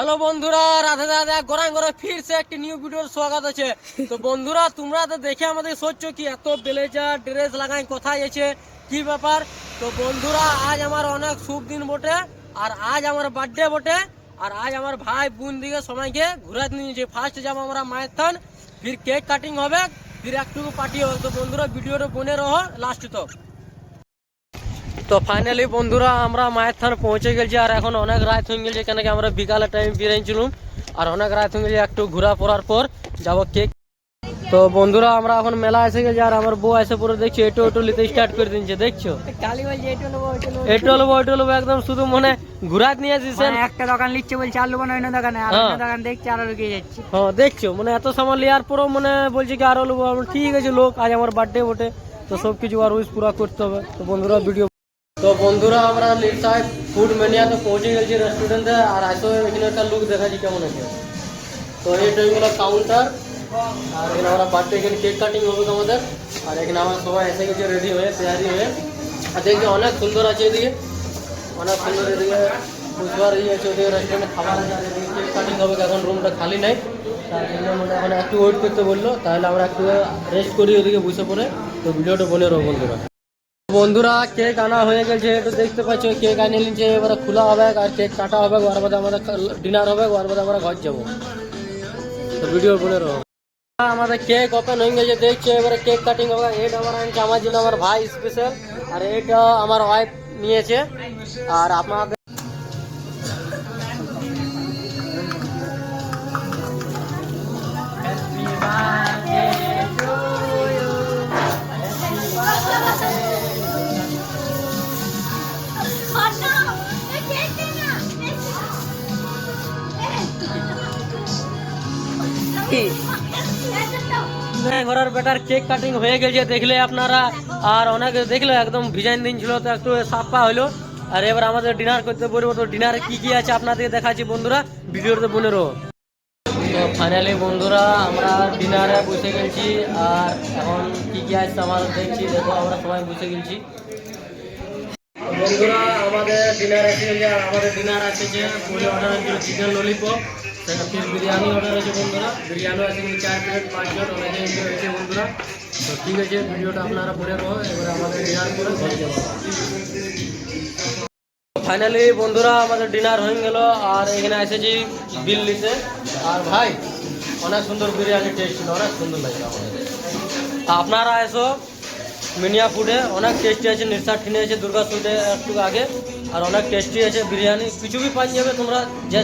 Hello বন্ধুরা, রাধে রাধে। গোরাং করে ফিরছে একটি নিউ ভিডিওর স্বাগত আছে। তো বন্ধুরা, তোমরা তো দেখে আমাদের সোচছো কি এত ব্লেজার ড্রেস লাগাই কোথায় আছে, কি ব্যাপার। তো বন্ধুরা, আজ আমার অনেক শুভ দিন বটে, আর আজ আমার বার্থডে বটে, আর আজ আমার ভাই বোন দিকে সবাইকে ঘুরাতে নিয়েছে। ফার্স্ট যাবো আমরা মায়ের থান, ফির কেক কাটিং হবে, ফির একটু পার্টি হবে। তো বন্ধুরা, ভিডিওটা বনে রহো লাস্ট তক। তো ফাইনালি বন্ধুরা, আমরা মায়ের থান পৌঁছে গেছি, আর এখন অনেক রাত হয়ে গেছে, কেন কি আমরা বিকালে টাইম বেরিয়েছিলাম, আর অনেক রাত হয়ে গেছে। একটু ঘোরা পড়ার পর যাবো কেক। তো বন্ধুরা, আমরা এখন মেলা এসে গেছি, আর আমার বউ এসে পরে দেখছি এটো এটো নিতে স্টার্ট করে দিচ্ছে, দেখছো। এটো নেবো ওইটো নেবো, একদম শুধু মনে ঘুরাত নিয়ে আসিস। একটা দোকান লিখছে বলছে আলু বানাই না দোকানে, আর অন্য দোকান দেখছে আরো লুকিয়ে যাচ্ছে। হ্যাঁ দেখছো, মানে এত সময় লিয়ার পরও মানে বলছে কি আরো নেবো। ঠিক আছে লোক, আজ আমার বার্থডে বটে, তো সব কিছু আর উইশ পুরা করতে হবে। তো বন্ধুরা ভিডিও, তো বন্ধুরা আমরা লিপসাইড ফুড মেনিয়া তো পৌঁছে গেছি রেস্টুরেন্টে, আর আসো এখানে একটা লুক দেখাচ্ছি কেমন আছে। তো এইটা হলো কাউন্টার, আর এখানে আমরা বার্থডে এখানে কেক কাটিং হবে আমাদের, আর এখানে আমরা সবাই এসে গেছে রেডি হয়ে তৈরি হয়ে। আর দেখছি অনেক সুন্দর আছে এদিকে, অনেক সুন্দর এদিকে বুঝবার ইয়ে আছে, ওদিকে রেস্টুরেন্টে খাবার আছে, আর এদিকে কেক কাটিং হবে। এখন রুমটা খালি নাই, তার জন্য মানে এখন একটু ওয়েট করতে বললো, তাহলে আমরা একটু রেস্ট করি ওদিকে বসে পড়ে। তো ভিডিওটা বলে রো বন্ধুরা। বন্ধুরা, কেক আনা হয়ে গেছে, একটু দেখতে পাচ্ছ কেক আনে নিচ্ছে, এবারে খোলা হবে আর কেক কাটা হবে, ওর বাদে আমাদের ডিনার হবে, ওর বাদে আমরা ঘর যাবো। তো ভিডিও বলে রো। আমাদের কেক ওপেন হয়ে গেছে, দেখছো এবারে কেক কাটিং হবে। এটা আমার আনছে আমার জন্য আমার ভাই স্পেশাল, আর এটা আমার ওয়াইফ নিয়েছে। আর আপনাদের ঘরের বেটার কেক কাটিং হয়ে গেছে, দেখলে আপনারা। আর অনেক দেখলো একদম ডিজাইন দিন ছিল, তো একটু সাফা হলো। আর এবার আমাদের ডিনার করতে বলবো। তো ডিনারে কি কি আছে আপনাদেরকে দেখাচ্ছি বন্ধুরা, ভিডিওতে বনে রো। তো ফাইনালি বন্ধুরা, আমরা ডিনারে বসে গেছি, আর এখন কি কি আছে আমাদের দেখছি। দেখো আমরা সবাই বসে গেছি বন্ধুরা। আমাদের ডিনার এসে গেছে, আর আমাদের ডিনার আছে যে পুরি অর্ডার হয়েছিল চিকেন ললিপপ, ফির বিরিয়ানি অর্ডার হয়েছে বন্ধুরা। বিরিয়ানি আছে 4 প্লেট 5 জন অনেকে এনজয় হয়েছে বন্ধুরা। তো ঠিক আছে, ভিডিওটা আপনারা পড়ে রো, এবারে আমাদের ডিনার করে ঘরে যাবো। ফাইনালি বন্ধুরা, আমাদের ডিনার হয়ে গেল, আর এখানে এসেছি বিল নিতে। আর ভাই অনেক সুন্দর বিরিয়ানি টেস্ট ছিল, অনেক সুন্দর লাগছে আমাদের। আপনারা এসো মিনিয়া ফুডে, অনেক টেস্টি আছে। নির্সার ঠিনে আছে দুর্গা সুইটে একটু আগে, আর অনেক টেস্টি আছে বিরিয়ানি, কিছু বি পাই যাবে তোমরা যে